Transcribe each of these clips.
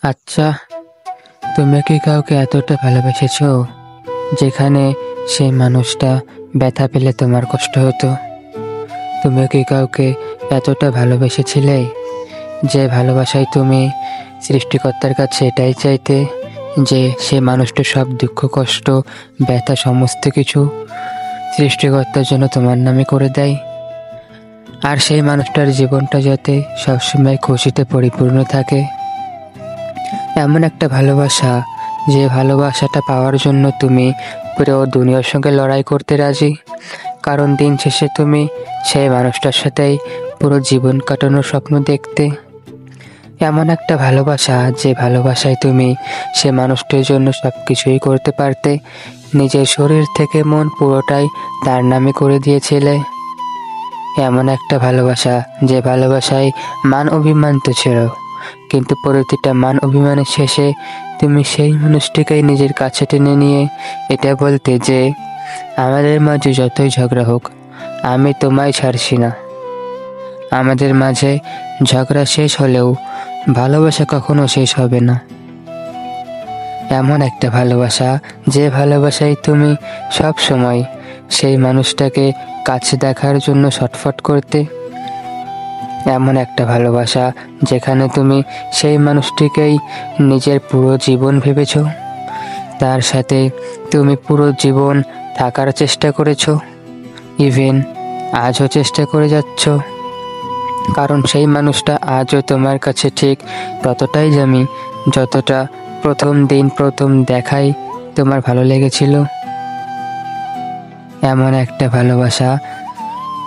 আচ্ছা, তুমি কি কাউকে এতটা ভালোবেসেছো যেখানে সেই মানুষটা ব্যথা পেলে তোমার কষ্ট হতো? তুমি কি কাউকে এতটা ভালোবেসেছিলে যে ভালোবাসায় তুমি সৃষ্টিকর্তার কাছে এটাই চাইতে যে সে মানুষটার সব দুঃখ কষ্ট ব্যথা সমস্ত কিছু সৃষ্টিকর্তার জন্য তোমার নামে করে দেয়, আর সেই মানুষটার জীবনটা যাতে সবসময় খুশিতে পরিপূর্ণ থাকে? এমন একটা ভালোবাসা, যে ভালোবাসাটা পাওয়ার জন্য তুমি পুরো দুনিয়ার সঙ্গে লড়াই করতে রাজি, কারণ দিন শেষে তুমি সেই মানুষটার সাথেই পুরো জীবন কাটানোর স্বপ্ন দেখতে। এমন একটা ভালোবাসা, যে ভালোবাসায় তুমি সে মানুষটির জন্য সব কিছুই করতে পারতে, নিজের শরীর থেকে মন পুরোটাই তার নামে করে দিয়েছিলে। এমন একটা ভালোবাসা, যে ভালোবাসায় মান অভিমান তো ছিল, কিন্তু প্রতিটা মান অভিমানের শেষে তুমি সেই মানুষটিকেই নিজের কাছে টেনে নিয়ে এটা বলতে যে আমাদের মাঝে যতই ঝগড়া হোক, আমি তোমায় ছাড়ছি না। আমাদের মাঝে ঝগড়া শেষ হলেও ভালোবাসা কখনো শেষ হবে না। এমন একটা ভালোবাসা, যে ভালোবাসায় তুমি সব সময় সেই মানুষটাকে কাছে দেখার জন্য ছটফট করতে। এমন একটা ভালোবাসা, যেখানে তুমি সেই মানুষটিকেই নিজের পুরো জীবন ভেবেছ, তার সাথে তুমি পুরো জীবন থাকার চেষ্টা করেছ, ইভেন আজও চেষ্টা করে যাচ্ছ, কারণ সেই মানুষটা আজও তোমার কাছে ঠিক ততটাই দামি যতটা প্রথম দিন প্রথম দেখাই তোমার ভালো লেগেছিল। এমন একটা ভালোবাসা,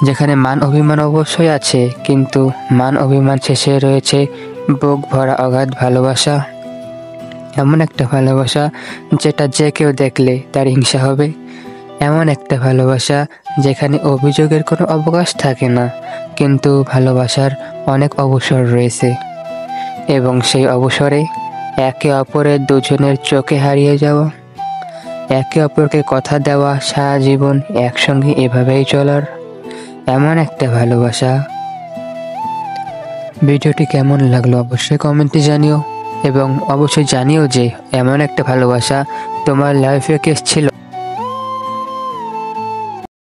যেখানে মান অভিমান অবশ্যই আছে, কিন্তু মান অভিমান শেষে রয়েছে বুক ভরা অগাধ ভালোবাসা। এমন একটা ভালোবাসা, যেটা যে কেউ দেখলে তার হিংসা হবে। এমন একটা ভালোবাসা, যেখানে অভিযোগের কোনো অবকাশ থাকে না, কিন্তু ভালোবাসার অনেক অবসর রয়েছে, এবং সেই অবসরে একে অপরের দুজনের চোখে হারিয়ে যাওয়া, একে অপরকে কথা দেওয়া, সারা জীবন একসঙ্গে এভাবেই চলার। এমন একটা ভালোবাসা। ভিডিওটি কেমন লাগলো অবশ্যই কমেন্টে জানিও, এবং অবশ্যই জানিও যে এমন একটা ভালোবাসা তোমার লাইফে কেস ছিল।